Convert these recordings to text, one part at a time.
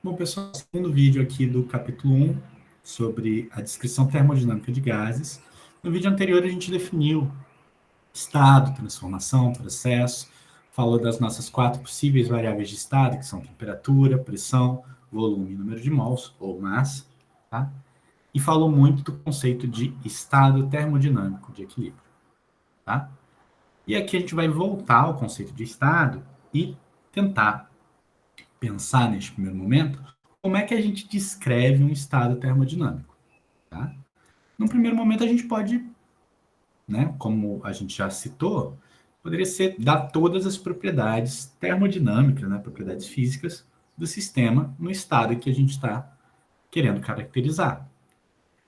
Bom, pessoal, segundo vídeo aqui do capítulo 1, sobre a descrição termodinâmica de gases. No vídeo anterior, a gente definiu estado, transformação, processo, falou das nossas 4 possíveis variáveis de estado, que são temperatura, pressão, volume e número de mols, ou massa, tá? E falou muito do conceito de estado termodinâmico de equilíbrio, tá? E aqui a gente vai voltar ao conceito de estado e tentar pensar neste primeiro momento como é que a gente descreve um estado termodinâmico, tá? No primeiro momento a gente pode, né, como a gente já citou, poderia ser dar todas as propriedades termodinâmicas, né, propriedades físicas do sistema no estado que a gente está querendo caracterizar.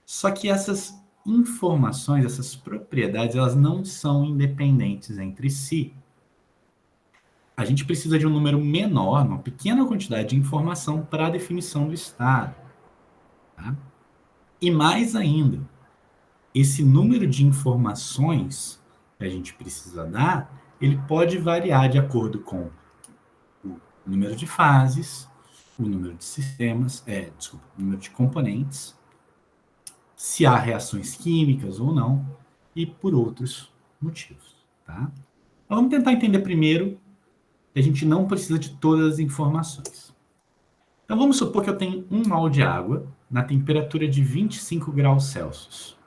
Só que essas informações, essas propriedades, elas não são independentes entre si. A gente precisa de um número menor, uma pequena quantidade de informação para a definição do estado. Tá? E mais ainda, esse número de informações que a gente precisa dar, ele pode variar de acordo com o número de fases, o número de sistemas, o número de componentes, se há reações químicas ou não, e por outros motivos. Tá? Então, vamos tentar entender primeiro que a gente não precisa de todas as informações. Então vamos supor que eu tenho 1 mol de água na temperatura de 25 graus Celsius.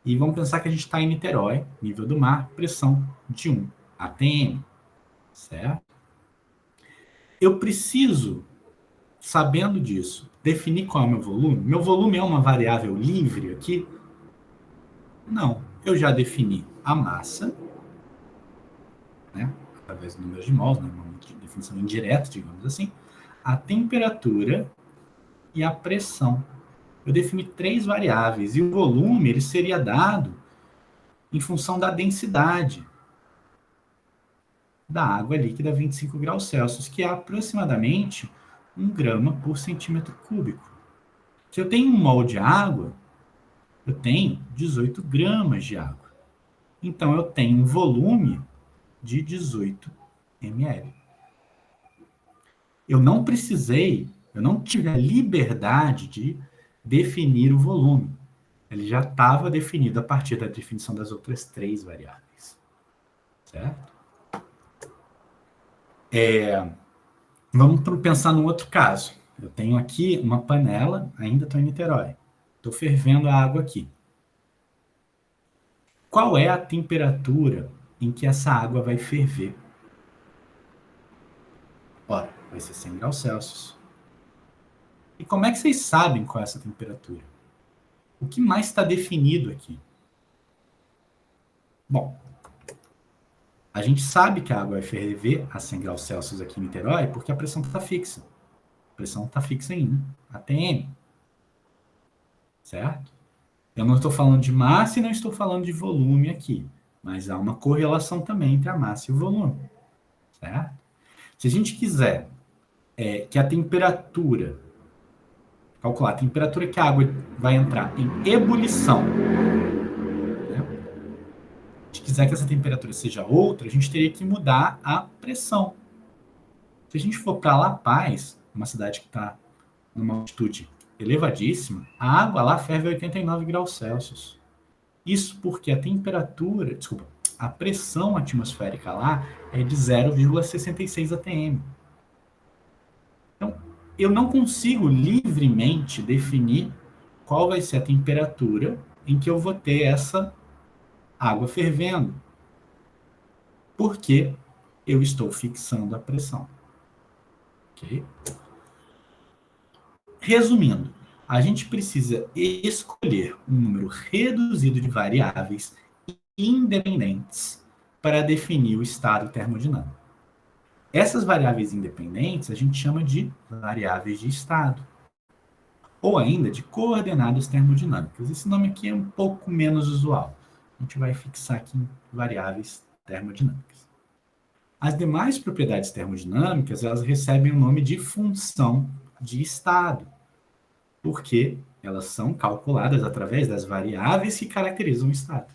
E vamos pensar que a gente está em Niterói, nível do mar, pressão de 1 atm, certo? Eu preciso, sabendo disso, definir qual é o meu volume. Meu volume é uma variável livre aqui? Não. Eu já defini a massa, né, através do número de mols, né, uma definição indireta, digamos assim, a temperatura e a pressão. Eu defini 3 variáveis e o volume ele seria dado em função da densidade da água líquida a 25 graus Celsius, que é aproximadamente 1 grama por centímetro cúbico. Se eu tenho 1 mol de água, eu tenho 18 gramas de água. Então, eu tenho um volume de 18 ml. Eu não tive a liberdade de definir o volume. Ele já estava definido a partir da definição das outras 3 variáveis. Certo? Vamos pensar num outro caso. Eu tenho aqui uma panela, ainda estou em Niterói. Estou fervendo a água aqui. Qual é a temperatura em que essa água vai ferver? Ora, vai ser 100 graus Celsius. E como é que vocês sabem qual é essa temperatura? O que mais está definido aqui? Bom, a gente sabe que a água vai ferver a 100 graus Celsius aqui em Niterói porque a pressão está fixa. A pressão está fixa em 1 atm. Certo? Eu não estou falando de massa e não estou falando de volume aqui, mas há uma correlação também entre a massa e o volume, certo? Se a gente quiser que a temperatura, calcular a temperatura que a água vai entrar em ebulição, né? A gente quiser que essa temperatura seja outra, a gente teria que mudar a pressão. Se a gente for para La Paz, uma cidade que está numa altitude elevadíssima, a água lá ferve a 89 graus Celsius. Isso porque a pressão atmosférica lá é de 0,66 atm. Então, eu não consigo livremente definir qual vai ser a temperatura em que eu vou ter essa água fervendo, porque eu estou fixando a pressão. Ok? Resumindo, a gente precisa escolher um número reduzido de variáveis independentes para definir o estado termodinâmico. Essas variáveis independentes a gente chama de variáveis de estado, ou ainda de coordenadas termodinâmicas. Esse nome aqui é um pouco menos usual. A gente vai fixar aqui em variáveis termodinâmicas. As demais propriedades termodinâmicas, elas recebem o nome de função de estado, porque elas são calculadas através das variáveis que caracterizam o estado.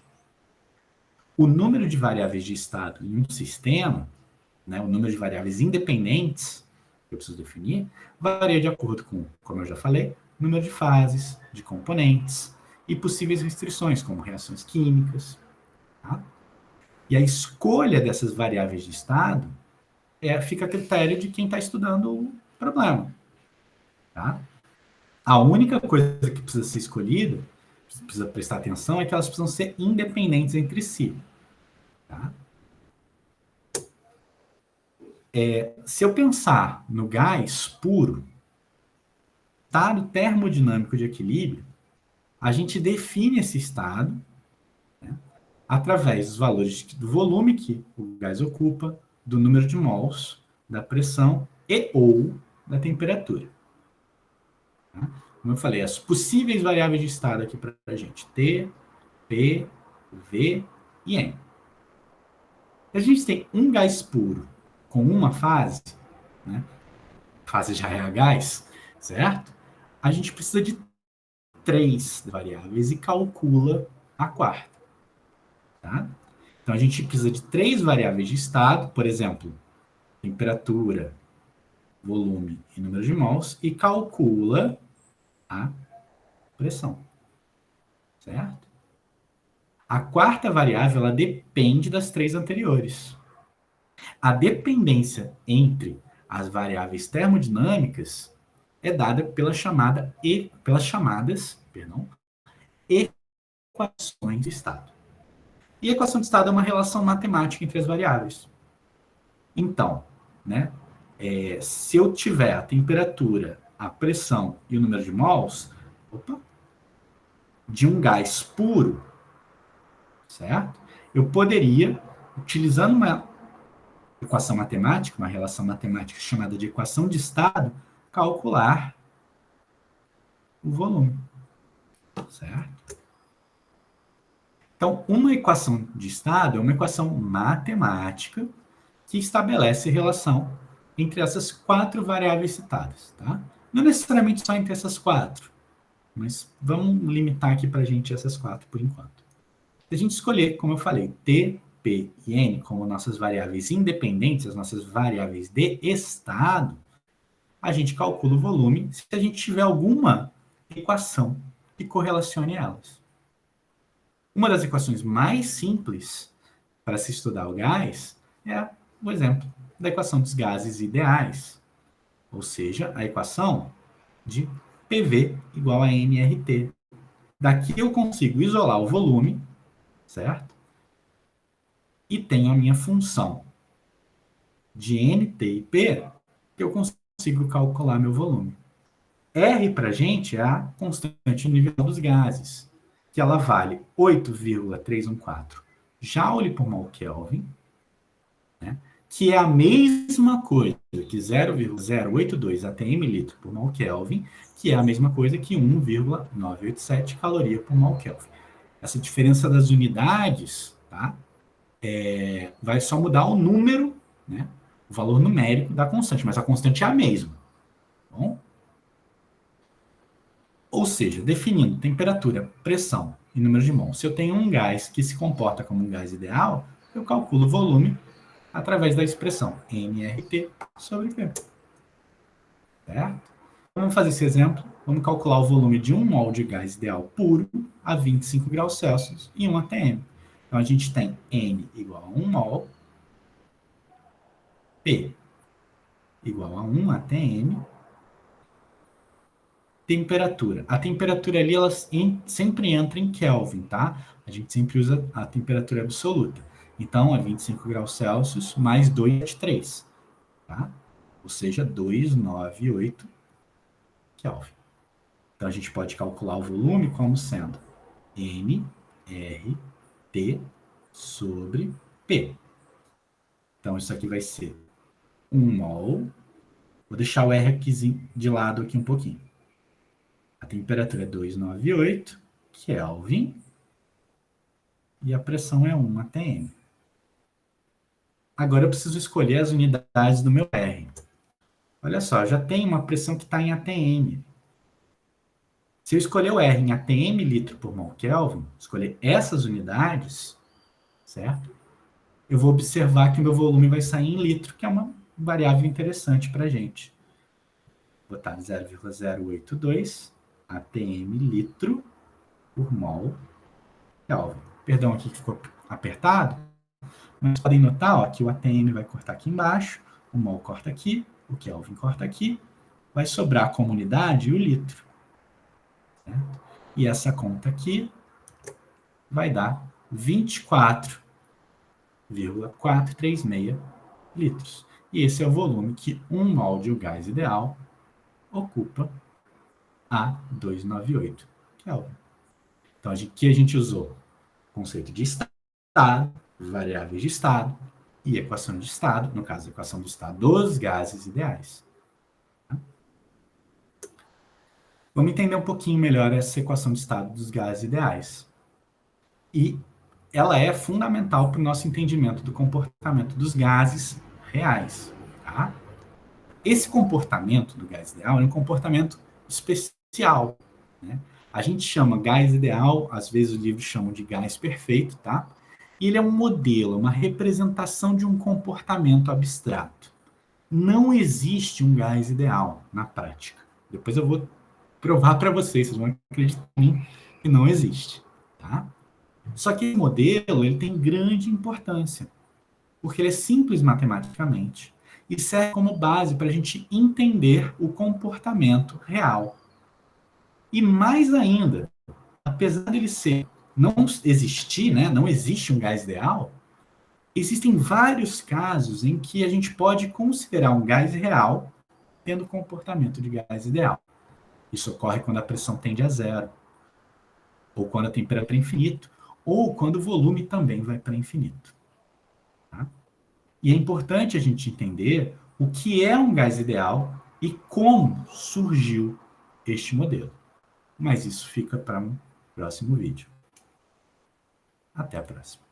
O número de variáveis de estado em um sistema, né, o número de variáveis independentes, que eu preciso definir, varia de acordo com, como eu já falei, número de fases, de componentes e possíveis restrições, como reações químicas. Tá? E a escolha dessas variáveis de estado fica a critério de quem está estudando o problema. Tá? A única coisa que precisa ser escolhida, precisa prestar atenção, é que elas precisam ser independentes entre si. Tá? Se eu pensar no gás puro, estado termodinâmico de equilíbrio, a gente define esse estado, né, através dos valores do volume que o gás ocupa, do número de mols, da pressão e ou da temperatura. Tá? Como eu falei, as possíveis variáveis de estado aqui para a gente, T, P, V e N. Se a gente tem um gás puro com uma fase, né, fase já é a gás, certo? A gente precisa de 3 variáveis e calcula a quarta. Tá? Então, a gente precisa de 3 variáveis de estado, por exemplo, temperatura, volume e número de mols, e calcula a pressão. Certo? A quarta variável, ela depende das 3 anteriores. A dependência entre as variáveis termodinâmicas é dada pelas chamadas equações de estado. E a equação de estado é uma relação matemática entre as variáveis. Então, né, se eu tiver a temperatura, a pressão e o número de mols, de um gás puro, certo? Eu poderia, utilizando uma equação matemática, uma relação matemática chamada de equação de estado, calcular o volume, certo? Então, uma equação de estado é uma equação matemática que estabelece relação entre essas 4 variáveis citadas, tá? Não necessariamente só entre essas 4, mas vamos limitar aqui para a gente essas 4 por enquanto. Se a gente escolher, como eu falei, T, P e N como nossas variáveis independentes, as nossas variáveis de estado, a gente calcula o volume se a gente tiver alguma equação que correlacione elas. Uma das equações mais simples para se estudar o gás é o exemplo da equação dos gases ideais, ou seja, a equação de PV igual a nRT. Daqui eu consigo isolar o volume, certo? E tenho a minha função de NT e P, que eu consigo calcular meu volume. R para a gente é a constante individual dos gases, que ela vale 8,314 Joule por mol Kelvin, né? Que é a mesma coisa que 0,082 atm litro por mol Kelvin, que é a mesma coisa que 1,987 caloria por mol Kelvin. Essa diferença das unidades, tá? Vai só mudar o número, né? O valor numérico da constante, mas a constante é a mesma. Bom? Ou seja, definindo temperatura, pressão e número de mols. Se eu tenho um gás que se comporta como um gás ideal, eu calculo o volume através da expressão nRT sobre P. Certo? Vamos fazer esse exemplo. Vamos calcular o volume de 1 mol de gás ideal puro a 25 graus Celsius e 1 atm. Então, a gente tem N igual a 1 mol, P igual a 1 atm, temperatura. A temperatura ali, ela sempre entra em Kelvin, tá? A gente sempre usa a temperatura absoluta. Então, é 25 graus Celsius mais 2,3, tá? Ou seja, 298 Kelvin. Então, a gente pode calcular o volume como sendo nRT sobre P. Então, isso aqui vai ser 1 mol. Vou deixar o R aqui de lado aqui um pouquinho. A temperatura é 298 Kelvin e a pressão é 1 atm. Agora eu preciso escolher as unidades do meu R. Olha só, já tem uma pressão que está em atm. Se eu escolher o R em atm litro por mol Kelvin, escolher essas unidades, certo? Eu vou observar que o meu volume vai sair em litro, que é uma variável interessante para a gente. botar 0,082 atm litro por mol Kelvin. Perdão aqui que ficou apertado, mas podem notar ó, que o atm vai cortar aqui embaixo, o mol corta aqui, o Kelvin corta aqui, vai sobrar a comunidade e o litro. Certo? E essa conta aqui vai dar 24,436 litros. E esse é o volume que 1 mol de gás ideal ocupa a 298 Kelvin. Então, aqui a gente usou o conceito de estado, variáveis de estado e equação de estado, no caso, a equação do estado dos gases ideais. Vamos entender um pouquinho melhor essa equação de estado dos gases ideais. E ela é fundamental para o nosso entendimento do comportamento dos gases reais. Tá? Esse comportamento do gás ideal é um comportamento especial. Né? A gente chama gás ideal, às vezes os livros chamam de gás perfeito, tá? E ele é um modelo, uma representação de um comportamento abstrato. Não existe um gás ideal na prática. Depois eu vou provar para vocês vão acreditar em mim que não existe. Tá? Só que esse modelo ele tem grande importância, porque ele é simples matematicamente e serve como base para a gente entender o comportamento real. E mais ainda, apesar dele ser não existir, né, não existe um gás ideal, existem vários casos em que a gente pode considerar um gás real tendo comportamento de gás ideal. Isso ocorre quando a pressão tende a zero, ou quando a temperatura é infinito, ou quando o volume também vai para infinito. Tá? E é importante a gente entender o que é um gás ideal e como surgiu este modelo. Mas isso fica para um próximo vídeo. Até a próxima.